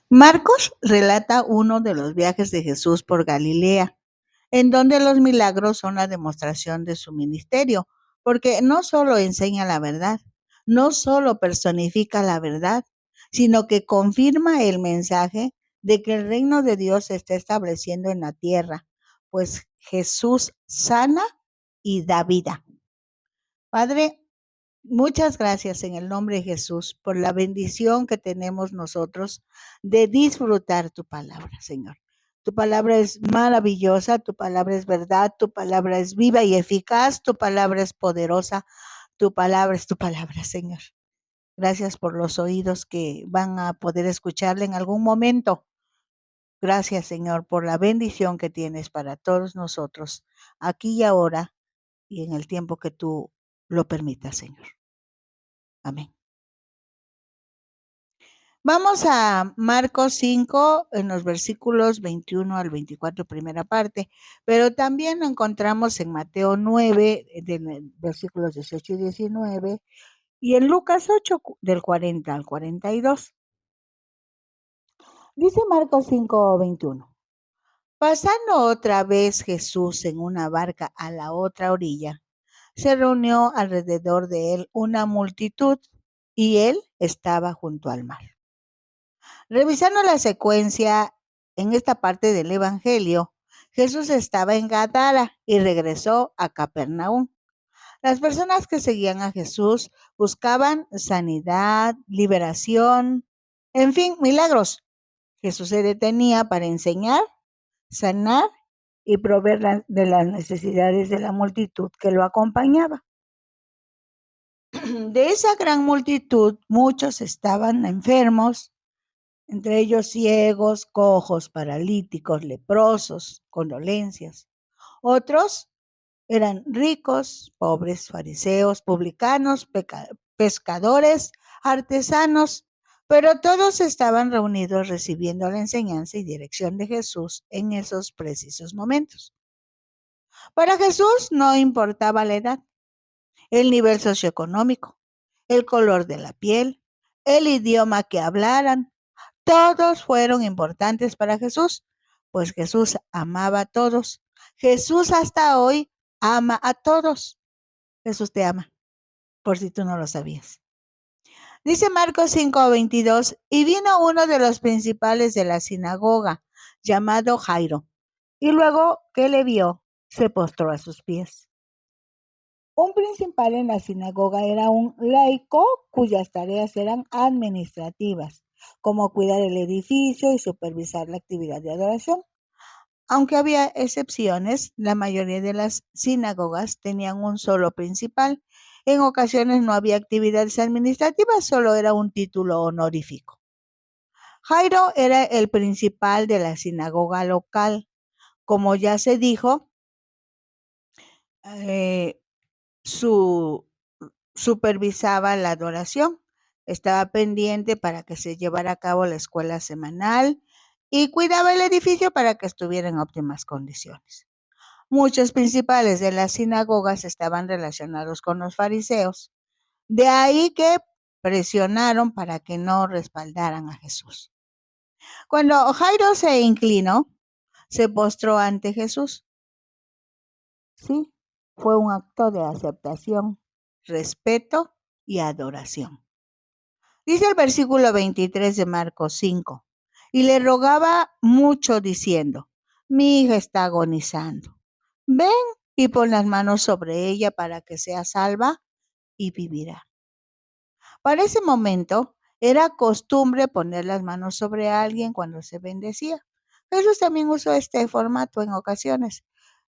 Marcos relata uno de los viajes de Jesús por Galilea, en donde los milagros son la demostración de su ministerio, porque no solo enseña la verdad, no solo personifica la verdad, sino que confirma el mensaje de que el reino de Dios se está estableciendo en la tierra, pues Jesús sana y da vida. Padre, muchas gracias en el nombre de Jesús por la bendición que tenemos nosotros de disfrutar tu palabra, Señor. Tu palabra es maravillosa, tu palabra es verdad, tu palabra es viva y eficaz, tu palabra es poderosa, tu palabra es tu palabra, Señor. Gracias por los oídos que van a poder escucharla en algún momento. Gracias, Señor, por la bendición que tienes para todos nosotros, aquí y ahora y en el tiempo que tú lo permitas, Señor. Amén. Vamos a Marcos 5 en los versículos 21 al 24, primera parte, pero también lo encontramos en Mateo 9, versículos 18 y 19, y en Lucas 8, del 40 al 42. Dice Marcos 5, 21. Pasando otra vez Jesús en una barca a la otra orilla, se reunió alrededor de él una multitud y él estaba junto al mar. Revisando la secuencia en esta parte del Evangelio, Jesús estaba en Gadara y regresó a Capernaum. Las personas que seguían a Jesús buscaban sanidad, liberación, en fin, milagros. Jesús se detenía para enseñar, sanar y proveer de las necesidades de la multitud que lo acompañaba. De esa gran multitud, muchos estaban enfermos, entre ellos ciegos, cojos, paralíticos, leprosos, con dolencias. Otros eran ricos, pobres, fariseos, publicanos, pescadores, artesanos, pero todos estaban reunidos recibiendo la enseñanza y dirección de Jesús en esos precisos momentos. Para Jesús no importaba la edad, el nivel socioeconómico, el color de la piel, el idioma que hablaran. Todos fueron importantes para Jesús, pues Jesús amaba a todos. Jesús hasta hoy ama a todos. Jesús te ama, por si tú no lo sabías. Dice Marcos 5:22, y vino uno de los principales de la sinagoga, llamado Jairo, y luego que le vio, se postró a sus pies. Un principal en la sinagoga era un laico cuyas tareas eran administrativas, como cuidar el edificio y supervisar la actividad de adoración. Aunque había excepciones, la mayoría de las sinagogas tenían un solo principal. En ocasiones no había actividades administrativas, solo era un título honorífico. Jairo era el principal de la sinagoga local. Como ya se dijo, eh, su supervisaba la adoración, estaba pendiente para que se llevara a cabo la escuela semanal y cuidaba el edificio para que estuviera en óptimas condiciones. Muchos principales de las sinagogas estaban relacionados con los fariseos, de ahí que presionaron para que no respaldaran a Jesús. Cuando Jairo se inclinó, se postró ante Jesús. Sí, fue un acto de aceptación, respeto y adoración. Dice el versículo 23 de Marcos 5, y le rogaba mucho diciendo, mi hija está agonizando. Ven y pon las manos sobre ella para que sea salva y vivirá. Para ese momento era costumbre poner las manos sobre alguien cuando se bendecía. Jesús también usó este formato en ocasiones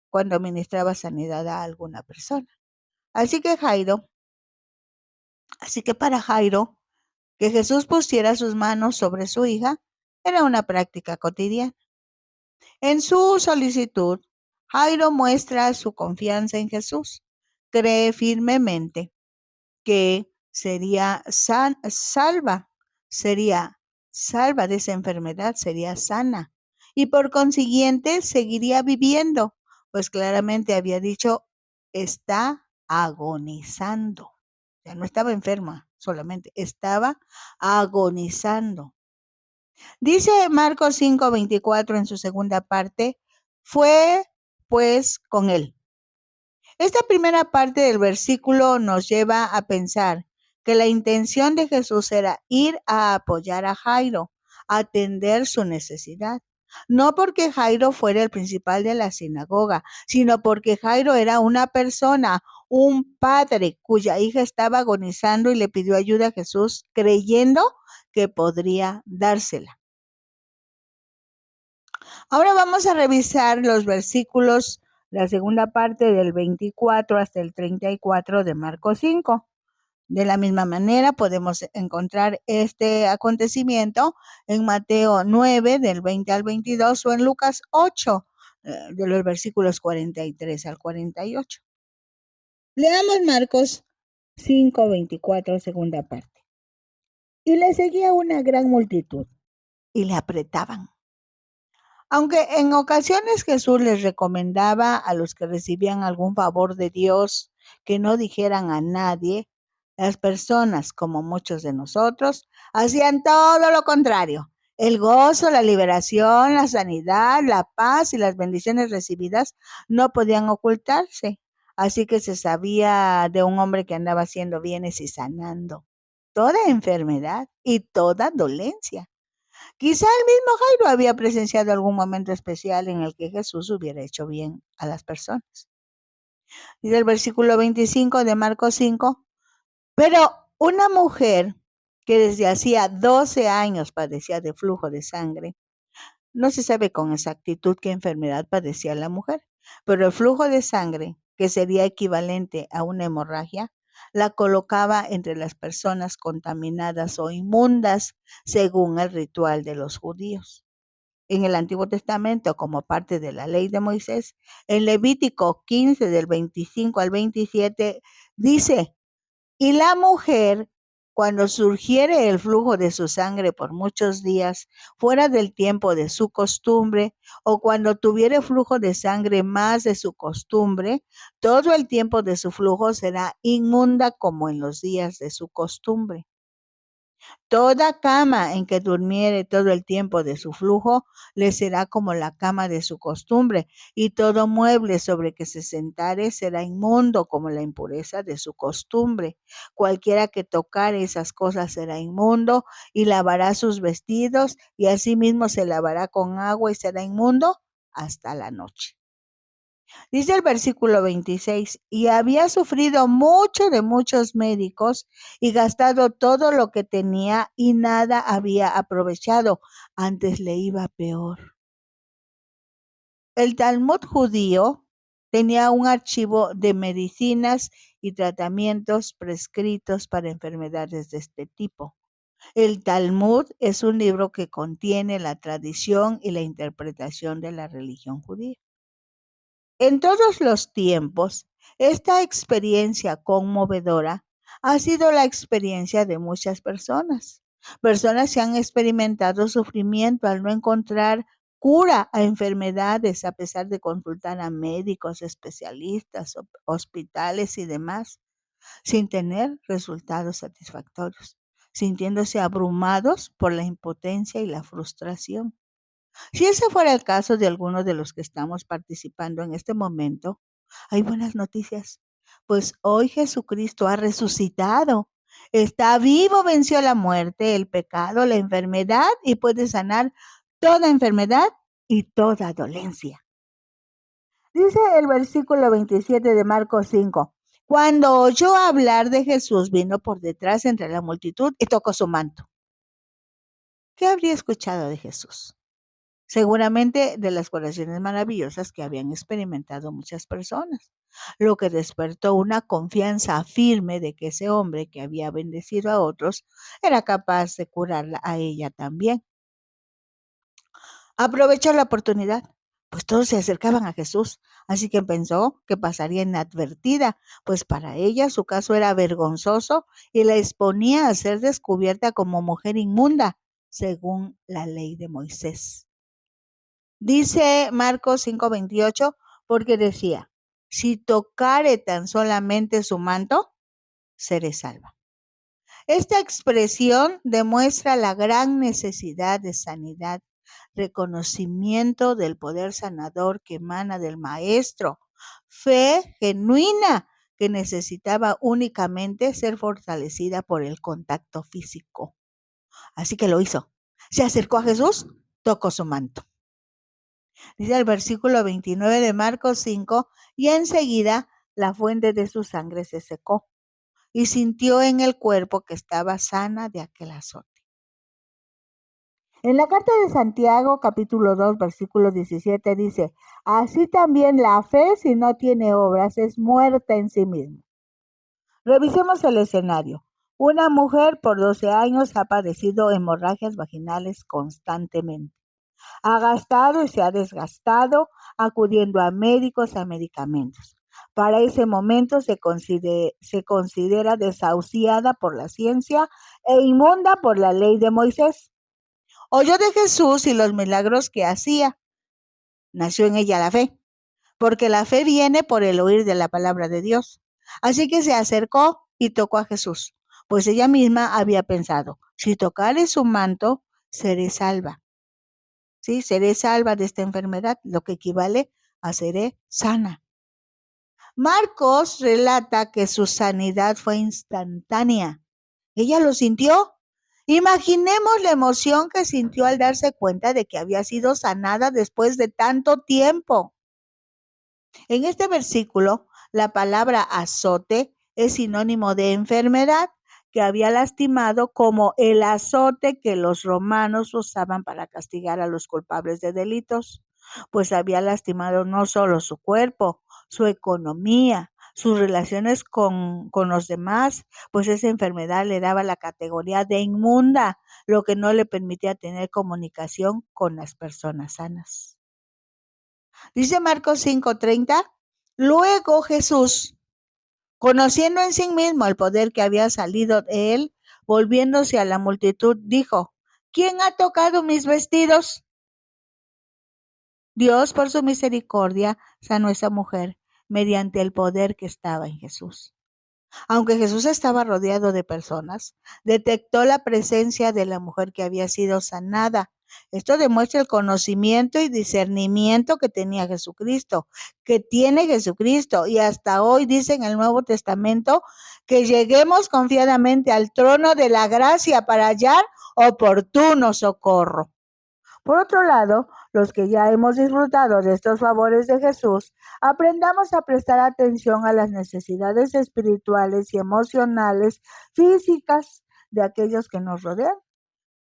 cuando ministraba sanidad a alguna persona. Así que para Jairo, que Jesús pusiera sus manos sobre su hija era una práctica cotidiana. En su solicitud, Jairo muestra su confianza en Jesús. Cree firmemente que sería salva de esa enfermedad, sería sana y por consiguiente seguiría viviendo, pues claramente había dicho, está agonizando. Ya no estaba enferma, solamente estaba agonizando. Dice Marcos 5:24 en su segunda parte, fue pues con él. Esta primera parte del versículo nos lleva a pensar que la intención de Jesús era ir a apoyar a Jairo, a atender su necesidad. No porque Jairo fuera el principal de la sinagoga, sino porque Jairo era una persona, un padre cuya hija estaba agonizando y le pidió ayuda a Jesús creyendo que podría dársela. Ahora vamos a revisar los versículos, la segunda parte del 24 hasta el 34 de Marcos 5. De la misma manera, podemos encontrar este acontecimiento en Mateo 9, del 20 al 22, o en Lucas 8, de los versículos 43 al 48. Leamos Marcos 5, 24, segunda parte. Y le seguía una gran multitud y le apretaban. Aunque en ocasiones Jesús les recomendaba a los que recibían algún favor de Dios que no dijeran a nadie, las personas, como muchos de nosotros, hacían todo lo contrario. El gozo, la liberación, la sanidad, la paz y las bendiciones recibidas no podían ocultarse. Así que se sabía de un hombre que andaba haciendo bienes y sanando toda enfermedad y toda dolencia. Quizá el mismo Jairo había presenciado algún momento especial en el que Jesús hubiera hecho bien a las personas. Dice el versículo 25 de Marcos 5, pero una mujer que desde hacía 12 años padecía de flujo de sangre, no se sabe con exactitud qué enfermedad padecía la mujer, pero el flujo de sangre, que sería equivalente a una hemorragia, la colocaba entre las personas contaminadas o inmundas según el ritual de los judíos. En el Antiguo Testamento, como parte de la ley de Moisés, en Levítico 15 del 25 al 27, dice, y la mujer, cuando surgiere el flujo de su sangre por muchos días, fuera del tiempo de su costumbre, o cuando tuviere flujo de sangre más de su costumbre, todo el tiempo de su flujo será inmunda como en los días de su costumbre. Toda cama en que durmiere todo el tiempo de su flujo le será como la cama de su costumbre, y todo mueble sobre que se sentare será inmundo como la impureza de su costumbre. Cualquiera que tocare esas cosas será inmundo, y lavará sus vestidos, y asimismo se lavará con agua y será inmundo hasta la noche. Dice el versículo 26, y había sufrido mucho de muchos médicos y gastado todo lo que tenía y nada había aprovechado, antes le iba peor. El Talmud judío tenía un archivo de medicinas y tratamientos prescritos para enfermedades de este tipo. El Talmud es un libro que contiene la tradición y la interpretación de la religión judía. En todos los tiempos, esta experiencia conmovedora ha sido la experiencia de muchas personas. Personas que han experimentado sufrimiento al no encontrar cura a enfermedades a pesar de consultar a médicos, especialistas, hospitales y demás, sin tener resultados satisfactorios, sintiéndose abrumados por la impotencia y la frustración. Si ese fuera el caso de algunos de los que estamos participando en este momento, hay buenas noticias, pues hoy Jesucristo ha resucitado. Está vivo, venció la muerte, el pecado, la enfermedad y puede sanar toda enfermedad y toda dolencia. Dice el versículo 27 de Marcos 5. Cuando oyó hablar de Jesús, vino por detrás entre la multitud y tocó su manto. ¿Qué habría escuchado de Jesús? Seguramente de las curaciones maravillosas que habían experimentado muchas personas, lo que despertó una confianza firme de que ese hombre que había bendecido a otros era capaz de curarla a ella también. Aprovechó la oportunidad, pues todos se acercaban a Jesús, así que pensó que pasaría inadvertida, pues para ella su caso era vergonzoso y la exponía a ser descubierta como mujer inmunda, según la ley de Moisés. Dice Marcos 5:28, porque decía, si tocare tan solamente su manto, seré salva. Esta expresión demuestra la gran necesidad de sanidad, reconocimiento del poder sanador que emana del Maestro, fe genuina que necesitaba únicamente ser fortalecida por el contacto físico. Así que lo hizo. Se acercó a Jesús, tocó su manto. Dice el versículo 29 de Marcos 5, y enseguida la fuente de su sangre se secó y sintió en el cuerpo que estaba sana de aquel azote. En la carta de Santiago, capítulo 2, versículo 17 dice, así también la fe, si no tiene obras, es muerta en sí misma. Revisemos el escenario. Una mujer por 12 años ha padecido hemorragias vaginales constantemente. Ha gastado y se ha desgastado acudiendo a médicos, a medicamentos. Para ese momento se considera desahuciada por la ciencia e inmunda por la ley de Moisés. Oyó de Jesús y los milagros que hacía. Nació en ella la fe, porque la fe viene por el oír de la palabra de Dios. Así que se acercó y tocó a Jesús, pues ella misma había pensado, si tocare su manto, seré salva. Sí, seré salva de esta enfermedad, lo que equivale a seré sana. Marcos relata que su sanidad fue instantánea. Ella lo sintió. Imaginemos la emoción que sintió al darse cuenta de que había sido sanada después de tanto tiempo. En este versículo, la palabra azote es sinónimo de enfermedad que había lastimado, como el azote que los romanos usaban para castigar a los culpables de delitos, pues había lastimado no solo su cuerpo, su economía, sus relaciones con los demás, pues esa enfermedad le daba la categoría de inmunda, lo que no le permitía tener comunicación con las personas sanas. Dice Marcos 5:30, luego Jesús, conociendo en sí mismo el poder que había salido de él, volviéndose a la multitud, dijo, ¿quién ha tocado mis vestidos? Dios, por su misericordia, sanó a esa mujer mediante el poder que estaba en Jesús. Aunque Jesús estaba rodeado de personas, detectó la presencia de la mujer que había sido sanada. Esto demuestra el conocimiento y discernimiento que tenía Jesucristo, que tiene Jesucristo. Y hasta hoy dice en el Nuevo Testamento que lleguemos confiadamente al trono de la gracia para hallar oportuno socorro. Por otro lado, los que ya hemos disfrutado de estos favores de Jesús, aprendamos a prestar atención a las necesidades espirituales y emocionales, físicas de aquellos que nos rodean,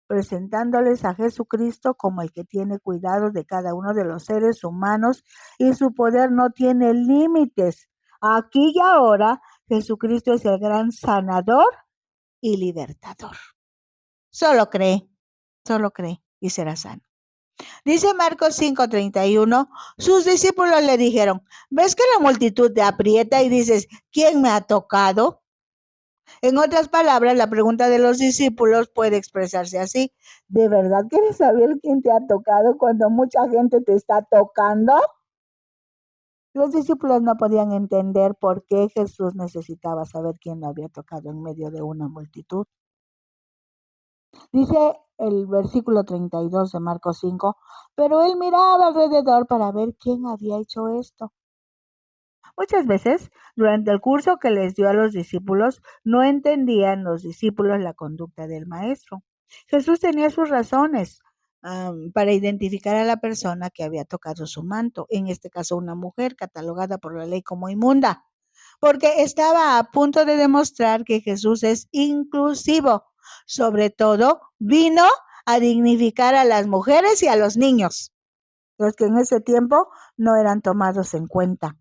presentándoles a Jesucristo como el que tiene cuidado de cada uno de los seres humanos y su poder no tiene límites. Aquí y ahora, Jesucristo es el gran sanador y libertador. Solo cree y será sano. Dice Marcos 5:31, sus discípulos le dijeron, ¿ves que la multitud te aprieta y dices, ¿quién me ha tocado? En otras palabras, la pregunta de los discípulos puede expresarse así, ¿de verdad quieres saber quién te ha tocado cuando mucha gente te está tocando? Los discípulos no podían entender por qué Jesús necesitaba saber quién lo había tocado en medio de una multitud. Dice el versículo 32 de Marcos 5, pero él miraba alrededor para ver quién había hecho esto. Muchas veces, durante el curso que les dio a los discípulos, no entendían los discípulos la conducta del maestro. Jesús tenía sus razones para identificar a la persona que había tocado su manto, en este caso una mujer catalogada por la ley como inmunda, porque estaba a punto de demostrar que Jesús es inclusivo. Sobre todo, vino a dignificar a las mujeres y a los niños, los que en ese tiempo no eran tomados en cuenta.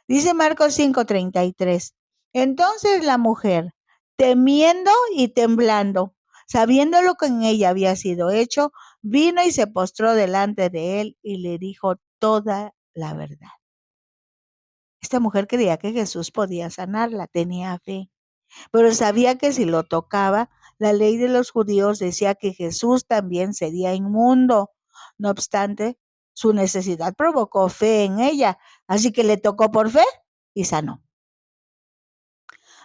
Dice Marcos 5:33, entonces la mujer, temiendo y temblando, sabiendo lo que en ella había sido hecho, vino y se postró delante de él y le dijo toda la verdad. Esta mujer creía que Jesús podía sanarla, tenía fe, pero sabía que si lo tocaba, la ley de los judíos decía que Jesús también sería inmundo. No obstante, su necesidad provocó fe en ella, así que le tocó por fe y sanó.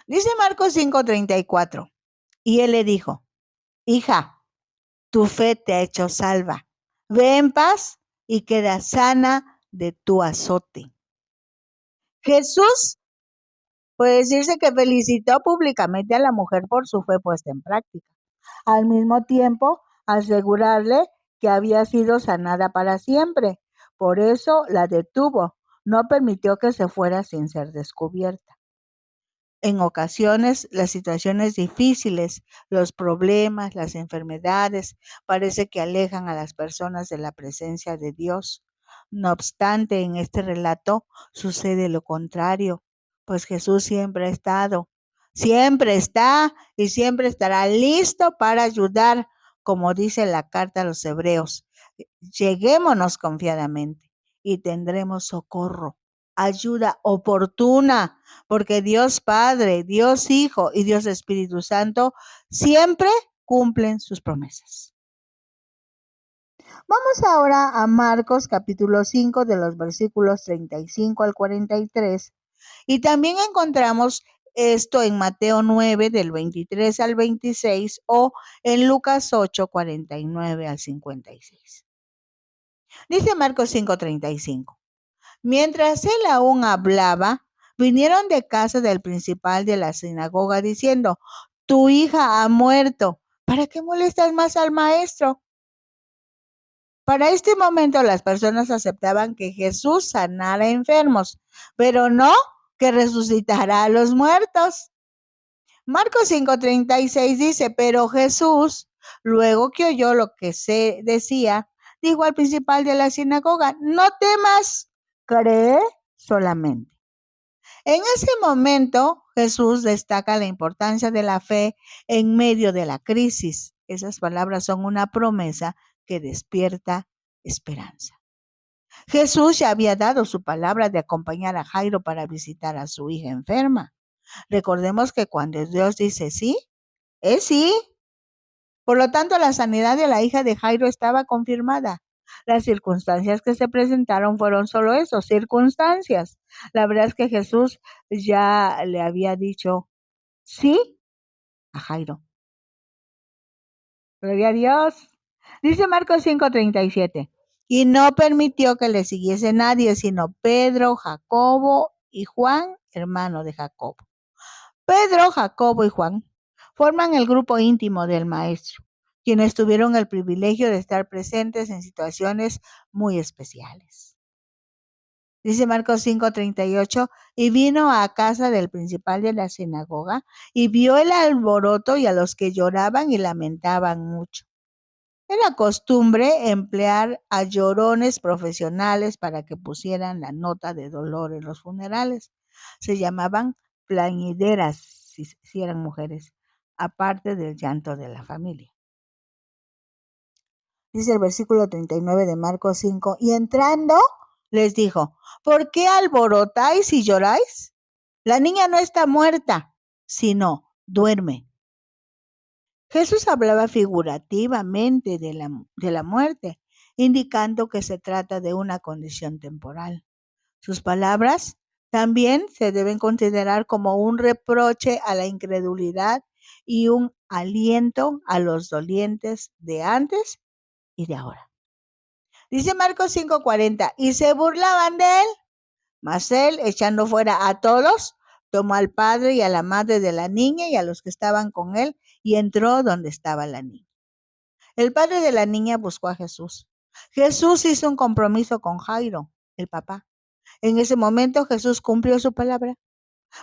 Dice Marcos 5:34, Y él le dijo: hija, tu fe te ha hecho salva. Ve en paz y queda sana de tu azote. Jesús puede decirse que felicitó públicamente a la mujer por su fe puesta en práctica. Al mismo tiempo, asegurarle que había sido sanada para siempre. Por eso la detuvo. No permitió que se fuera sin ser descubierta. En ocasiones, las situaciones difíciles, los problemas, las enfermedades, parece que alejan a las personas de la presencia de Dios. No obstante, en este relato sucede lo contrario, pues Jesús siempre ha estado, siempre está y siempre estará listo para ayudar, como dice la carta a los Hebreos. Lleguémonos confiadamente y tendremos socorro, ayuda oportuna, porque Dios Padre, Dios Hijo y Dios Espíritu Santo siempre cumplen sus promesas. Vamos ahora a Marcos capítulo 5 de los versículos 35 al 43 y también encontramos esto en Mateo 9 del 23 al 26 o en Lucas 8, 49 al 56. Dice Marcos 5:35. Mientras él aún hablaba, vinieron de casa del principal de la sinagoga diciendo: tu hija ha muerto. ¿Para qué molestas más al maestro? Para este momento las personas aceptaban que Jesús sanara enfermos, pero no que resucitara a los muertos. Marcos 5:36 dice: pero Jesús, luego que oyó lo que se decía, dijo al principal de la sinagoga: no temas, cree solamente. En ese momento, Jesús destaca la importancia de la fe en medio de la crisis. Esas palabras son una promesa que despierta esperanza. Jesús ya había dado su palabra de acompañar a Jairo para visitar a su hija enferma. Recordemos que cuando Dios dice sí, es sí. Por lo tanto, la sanidad de la hija de Jairo estaba confirmada. Las circunstancias que se presentaron fueron solo eso, circunstancias. La verdad es que Jesús ya le había dicho sí a Jairo. Gloria a Dios. Dice Marcos 5:37. Y no permitió que le siguiese nadie, sino Pedro, Jacobo y Juan, hermano de Jacobo. Pedro, Jacobo y Juan forman el grupo íntimo del maestro, quienes tuvieron el privilegio de estar presentes en situaciones muy especiales. Dice Marcos 5:38, y vino a casa del principal de la sinagoga y vio el alboroto y a los que lloraban y lamentaban mucho. Era costumbre emplear a llorones profesionales para que pusieran la nota de dolor en los funerales. Se llamaban plañideras, si eran mujeres, aparte del llanto de la familia. Dice el versículo 39 de Marcos 5, y entrando les dijo: ¿por qué alborotáis y lloráis? La niña no está muerta, sino duerme. Jesús hablaba figurativamente de la muerte, indicando que se trata de una condición temporal. Sus palabras también se deben considerar como un reproche a la incredulidad y un aliento a los dolientes de antes y de ahora. Dice Marcos 5:40, y se burlaban de él, mas él, echando fuera a todos, tomó al padre y a la madre de la niña y a los que estaban con él, y entró donde estaba la niña. El padre de la niña buscó a Jesús. Jesús hizo un compromiso con Jairo, el papá. En ese momento Jesús cumplió su palabra,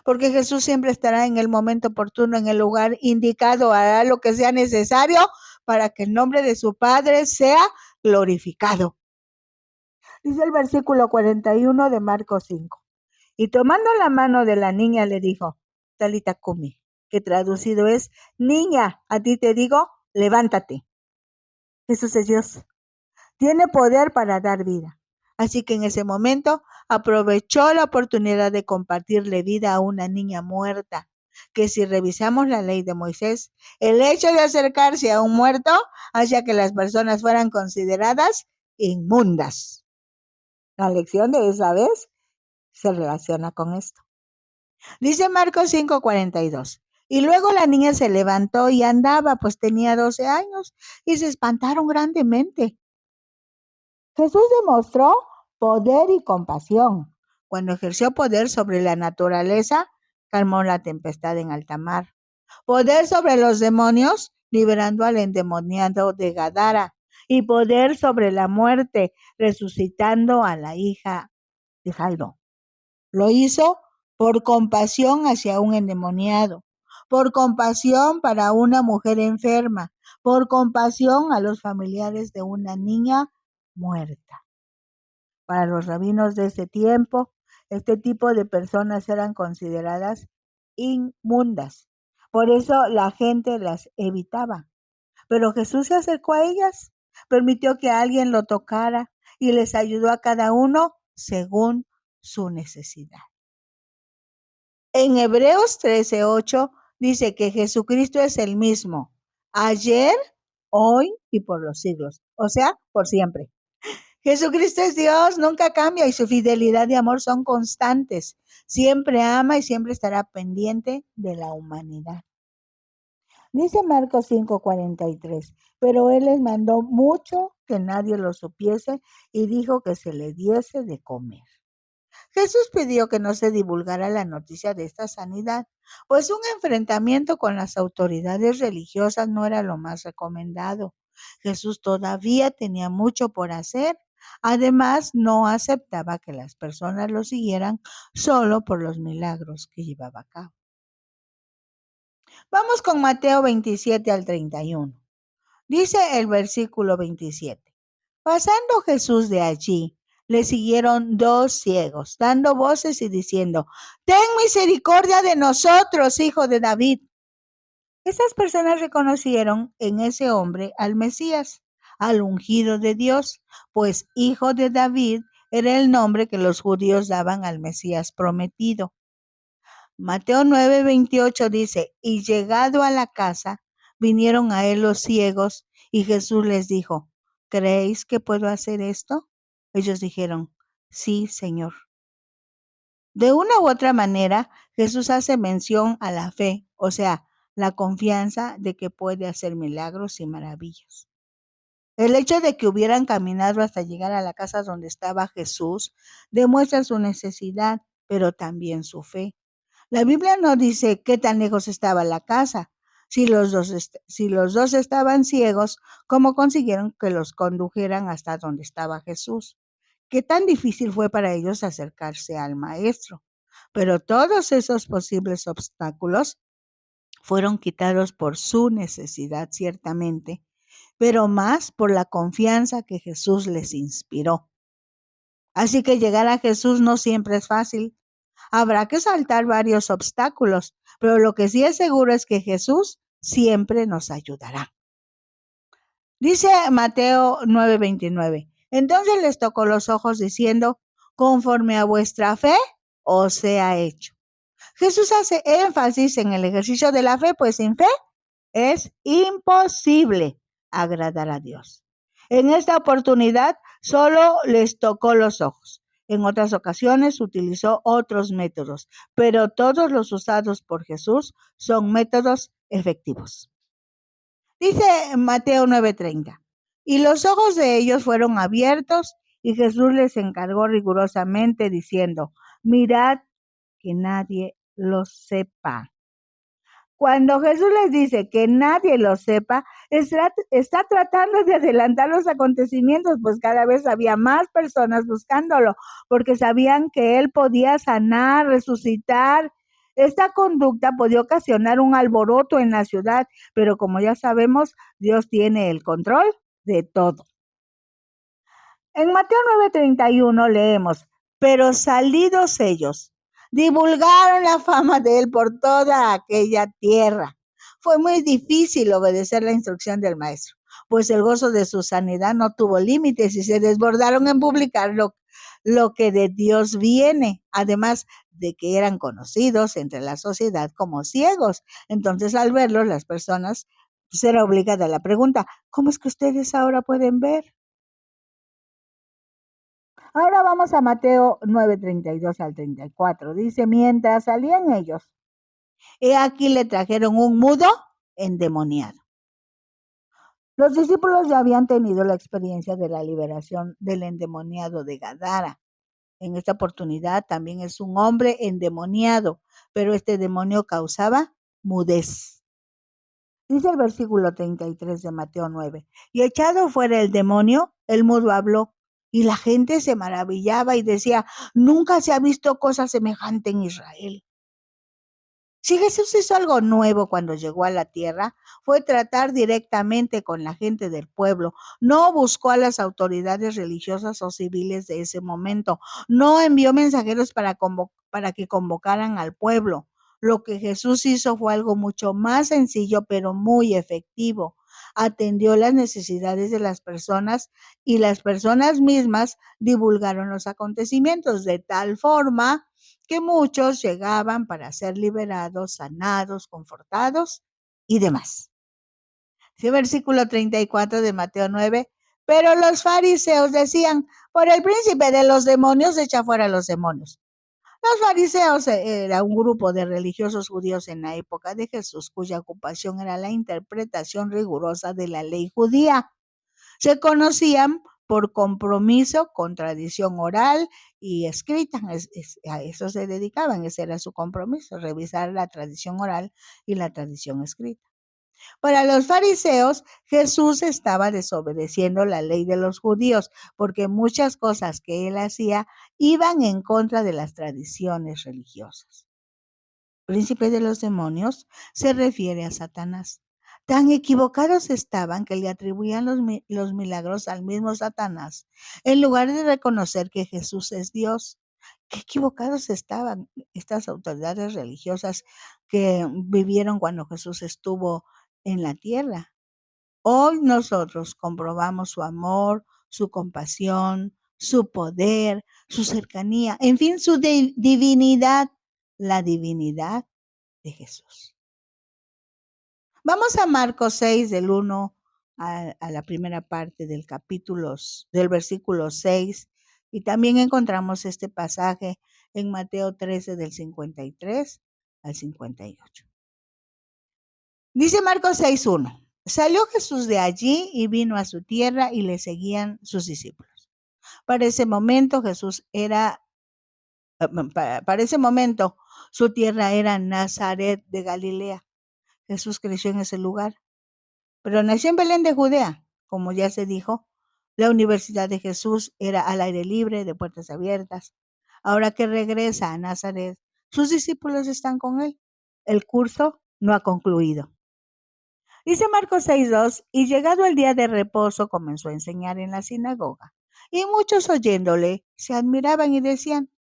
porque Jesús siempre estará en el momento oportuno, en el lugar indicado, hará lo que sea necesario para que el nombre de su Padre sea glorificado. Dice el versículo 41 de Marcos 5. Y tomando la mano de la niña le dijo: Talita cumi, que traducido es: niña, a ti te digo, levántate. Jesús es Dios. Tiene poder para dar vida. Así que en ese momento aprovechó la oportunidad de compartirle vida a una niña muerta, que si revisamos la ley de Moisés, el hecho de acercarse a un muerto hacía que las personas fueran consideradas inmundas. La lección de esa vez se relaciona con esto. Dice Marcos 5:42. Y luego la niña se levantó y andaba, pues tenía 12 años, y se espantaron grandemente. Jesús demostró poder y compasión. Cuando ejerció poder sobre la naturaleza, calmó la tempestad en alta mar. Poder sobre los demonios, liberando al endemoniado de Gadara. Y poder sobre la muerte, resucitando a la hija de Jairo. Lo hizo por compasión hacia un endemoniado, por compasión para una mujer enferma, por compasión a los familiares de una niña muerta. Para los rabinos de ese tiempo, este tipo de personas eran consideradas inmundas. Por eso la gente las evitaba. Pero Jesús se acercó a ellas, permitió que alguien lo tocara y les ayudó a cada uno según su necesidad. En Hebreos 13:8 dice que Jesucristo es el mismo, ayer, hoy y por los siglos, o sea, por siempre. Jesucristo es Dios, nunca cambia y su fidelidad y amor son constantes. Siempre ama y siempre estará pendiente de la humanidad. Dice Marcos 5:43, pero él les mandó mucho que nadie lo supiese y dijo que se le diese de comer. Jesús pidió que no se divulgara la noticia de esta sanidad, pues un enfrentamiento con las autoridades religiosas no era lo más recomendado. Jesús todavía tenía mucho por hacer. Además, no aceptaba que las personas lo siguieran solo por los milagros que llevaba a cabo. Vamos con Mateo 27 al 31. Dice el versículo 27. Pasando Jesús de allí, le siguieron dos ciegos, dando voces y diciendo, ten misericordia de nosotros, hijo de David. Esas personas reconocieron en ese hombre al Mesías, al ungido de Dios, pues hijo de David era el nombre que los judíos daban al Mesías prometido. Mateo 9:28 dice, y llegado a la casa, vinieron a él los ciegos, y Jesús les dijo, ¿creéis que puedo hacer esto? Ellos dijeron, sí, Señor. De una u otra manera, Jesús hace mención a la fe, o sea, la confianza de que puede hacer milagros y maravillas. El hecho de que hubieran caminado hasta llegar a la casa donde estaba Jesús demuestra su necesidad, pero también su fe. La Biblia no dice qué tan lejos estaba la casa. Si los dos estaban ciegos, ¿cómo consiguieron que los condujeran hasta donde estaba Jesús? ¿Qué tan difícil fue para ellos acercarse al Maestro? Pero todos esos posibles obstáculos fueron quitados por su necesidad, ciertamente, pero más por la confianza que Jesús les inspiró. Así que llegar a Jesús no siempre es fácil. Habrá que saltar varios obstáculos, pero lo que sí es seguro es que Jesús siempre nos ayudará. Dice Mateo 9:29. Entonces les tocó los ojos diciendo, conforme a vuestra fe os sea hecho. Jesús hace énfasis en el ejercicio de la fe, pues sin fe es imposible agradar a Dios. En esta oportunidad solo les tocó los ojos. En otras ocasiones utilizó otros métodos, pero todos los usados por Jesús son métodos efectivos. Dice Mateo 9:30, y los ojos de ellos fueron abiertos y Jesús les encargó rigurosamente diciendo, mirad que nadie lo sepa. Cuando Jesús les dice que nadie lo sepa, está tratando de adelantar los acontecimientos, pues cada vez había más personas buscándolo, porque sabían que él podía sanar, resucitar. Esta conducta podía ocasionar un alboroto en la ciudad, pero como ya sabemos, Dios tiene el control de todo. En Mateo 9:31 leemos, pero salidos ellos, divulgaron la fama de él por toda aquella tierra. Fue muy difícil obedecer la instrucción del maestro, pues el gozo de su sanidad no tuvo límites y se desbordaron en publicar lo que de Dios viene, además de que eran conocidos entre la sociedad como ciegos. Entonces, al verlos, las personas será obligada la pregunta, ¿cómo es que ustedes ahora pueden ver? Ahora vamos a Mateo 9:32 al 34. Dice, mientras salían ellos, He aquí le trajeron un mudo endemoniado. Los discípulos ya habían tenido la experiencia de la liberación del endemoniado de Gadara. En esta oportunidad también es un hombre endemoniado, pero este demonio causaba mudez. Dice el versículo 33 de Mateo 9, y echado fuera el demonio, el mudo habló, y la gente se maravillaba y decía, nunca se ha visto cosa semejante en Israel. Si Jesús hizo algo nuevo cuando llegó a la tierra, fue tratar directamente con la gente del pueblo. No buscó a las autoridades religiosas o civiles de ese momento. No envió mensajeros para que convocaran al pueblo. Lo que Jesús hizo fue algo mucho más sencillo, pero muy efectivo. Atendió las necesidades de las personas y las personas mismas divulgaron los acontecimientos de tal forma que muchos llegaban para ser liberados, sanados, confortados y demás. Sí, versículo 34 de Mateo 9. Pero los fariseos decían, por el príncipe de los demonios echa fuera a los demonios. Los fariseos era un grupo de religiosos judíos en la época de Jesús, cuya ocupación era la interpretación rigurosa de la ley judía. Se conocían por compromiso con tradición oral y escrita. A eso se dedicaban, ese era su compromiso, revisar la tradición oral y la tradición escrita. Para los fariseos, Jesús estaba desobedeciendo la ley de los judíos porque muchas cosas que él hacía iban en contra de las tradiciones religiosas. Príncipe de los demonios se refiere a Satanás. Tan equivocados estaban que le atribuían los milagros al mismo Satanás, en lugar de reconocer que Jesús es Dios. Qué equivocados estaban estas autoridades religiosas que vivieron cuando Jesús estuvo en la tierra. Hoy nosotros comprobamos su amor, su compasión, su poder, su cercanía, en fin, su divinidad, la divinidad de Jesús. Vamos a Marcos 6, del 1 a la primera parte del del versículo 6, y también encontramos este pasaje en Mateo 13, del 53 al 58. Dice Marcos 6:1. Salió Jesús de allí y vino a su tierra y le seguían sus discípulos. Para ese momento para ese momento su tierra era Nazaret de Galilea. Jesús creció en ese lugar, pero nació en Belén de Judea, como ya se dijo. La universidad de Jesús era al aire libre, de puertas abiertas. Ahora que regresa a Nazaret, sus discípulos están con él. El curso no ha concluido. Dice Marcos 6:2, y llegado el día de reposo comenzó a enseñar en la sinagoga. Y muchos oyéndole se admiraban y decían,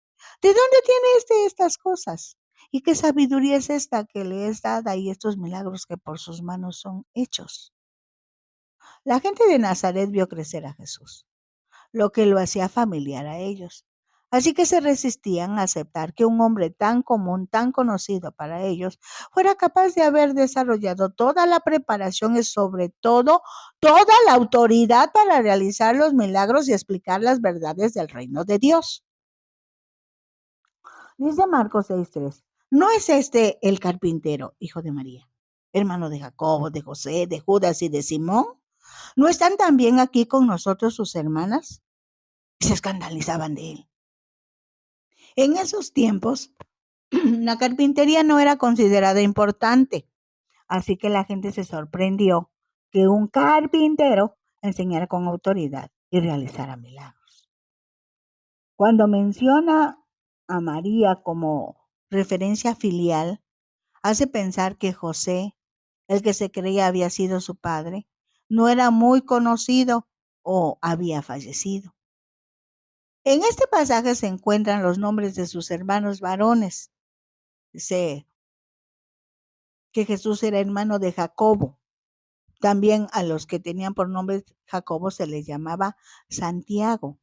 ¿de dónde tiene estas cosas? ¿Y qué sabiduría es esta que le es dada y estos milagros que por sus manos son hechos? La gente de Nazaret vio crecer a Jesús, lo que lo hacía familiar a ellos. Así que se resistían a aceptar que un hombre tan común, tan conocido para ellos, fuera capaz de haber desarrollado toda la preparación y sobre todo toda la autoridad para realizar los milagros y explicar las verdades del reino de Dios. Dice Marcos 6:3, ¿no es este el carpintero, hijo de María, hermano de Jacobo, de José, de Judas y de Simón? ¿No están también aquí con nosotros sus hermanas? Y se escandalizaban de él. En esos tiempos, la carpintería no era considerada importante, así que la gente se sorprendió que un carpintero enseñara con autoridad y realizara milagros. Cuando menciona a María como referencia filial, hace pensar que José, el que se creía había sido su padre, no era muy conocido o había fallecido. En este pasaje se encuentran los nombres de sus hermanos varones. Dice que Jesús era hermano de Jacobo. También a los que tenían por nombre Jacobo se les llamaba Santiago.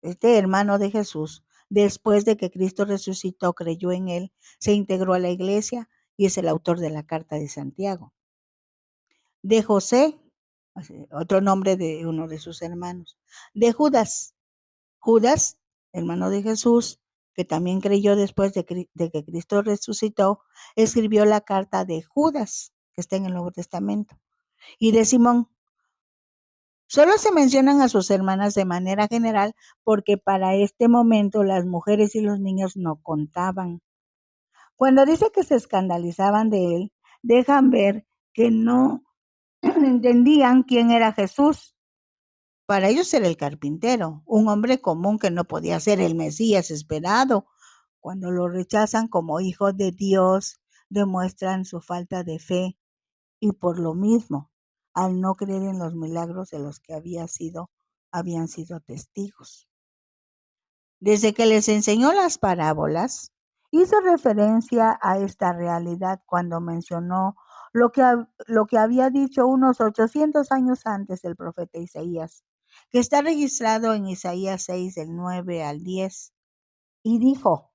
Este hermano de Jesús, después de que Cristo resucitó, creyó en él, se integró a la iglesia y es el autor de la carta de Santiago. De José, otro nombre de uno de sus hermanos. De Judas, Judas, hermano de Jesús, que también creyó después de que Cristo resucitó, escribió la carta de Judas, que está en el Nuevo Testamento, y de Simón. Solo se mencionan a sus hermanas de manera general porque para este momento las mujeres y los niños no contaban. Cuando dice que se escandalizaban de él, dejan ver que no entendían quién era Jesús. Para ellos era el carpintero, un hombre común que no podía ser el Mesías esperado. Cuando lo rechazan como hijo de Dios, demuestran su falta de fe y por lo mismo, al no creer en los milagros de los que habían sido testigos. Desde que les enseñó las parábolas, hizo referencia a esta realidad cuando mencionó lo que había dicho unos 800 años antes el profeta Isaías, que está registrado en Isaías 6, del 9 al 10, y dijo: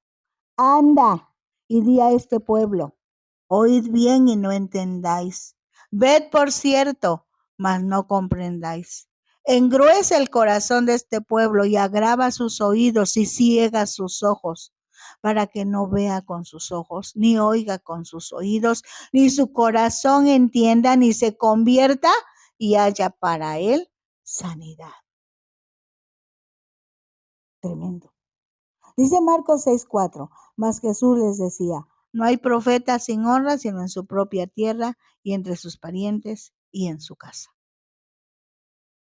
Anda y di a este pueblo, oíd bien y no entendáis. Ved por cierto, mas no comprendáis. Engruesa el corazón de este pueblo y agrava sus oídos y ciega sus ojos, para que no vea con sus ojos, ni oiga con sus oídos, ni su corazón entienda, ni se convierta y haya para él sanidad. Tremendo. Dice Marcos 6:4, mas Jesús les decía: no hay profeta sin honra sino en su propia tierra y entre sus parientes y en su casa.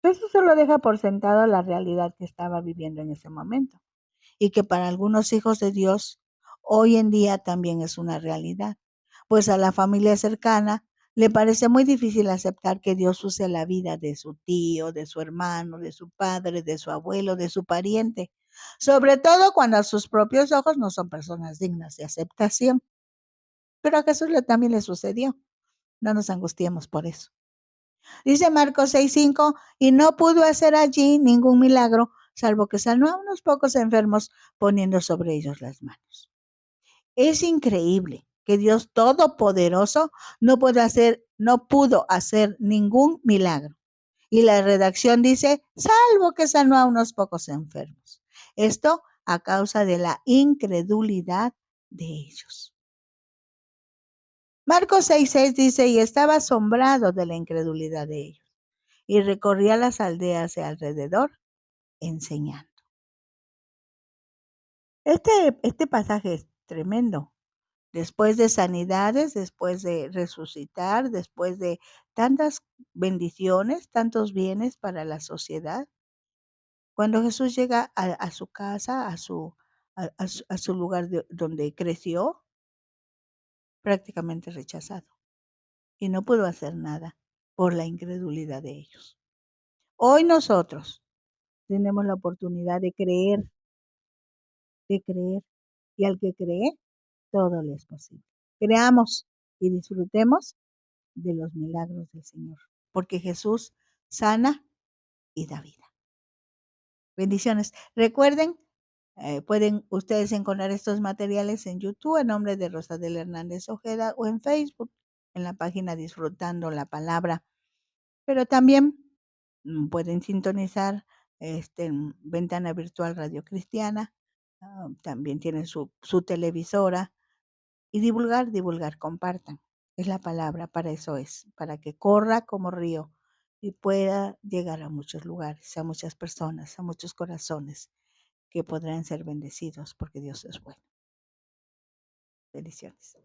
Eso solo deja por sentado la realidad que estaba viviendo en ese momento y que para algunos hijos de Dios hoy en día también es una realidad, pues a la familia cercana le parece muy difícil aceptar que Dios use la vida de su tío, de su hermano, de su padre, de su abuelo, de su pariente, sobre todo cuando a sus propios ojos no son personas dignas de aceptación. Pero a Jesús también le sucedió. No nos angustiemos por eso. Dice Marcos 6:5, y no pudo hacer allí ningún milagro, salvo que sanó a unos pocos enfermos poniendo sobre ellos las manos. Es increíble que Dios Todopoderoso no pudo hacer ningún milagro. Y la redacción dice, salvo que sanó a unos pocos enfermos. Esto a causa de la incredulidad de ellos. Marcos 6:6 dice, y estaba asombrado de la incredulidad de ellos, y recorría las aldeas de alrededor enseñando. Este pasaje es tremendo. Después de sanidades, después de resucitar, después de tantas bendiciones, tantos bienes para la sociedad, cuando Jesús llega a su casa, a su lugar donde creció, prácticamente rechazado. Y no pudo hacer nada por la incredulidad de ellos. Hoy nosotros tenemos la oportunidad de creer, y al que cree, todo le es posible. Creamos y disfrutemos de los milagros del Señor, porque Jesús sana y da vida. Bendiciones. Recuerden, pueden ustedes encontrar estos materiales en YouTube en nombre de Rosadel Hernández Ojeda o en Facebook en la página Disfrutando la Palabra. Pero también pueden sintonizar en Ventana Virtual Radio Cristiana. También tienen su televisora y divulgar, compartan. Es la palabra, para eso es, para que corra como río y pueda llegar a muchos lugares, a muchas personas, a muchos corazones que podrán ser bendecidos porque Dios es bueno. Bendiciones.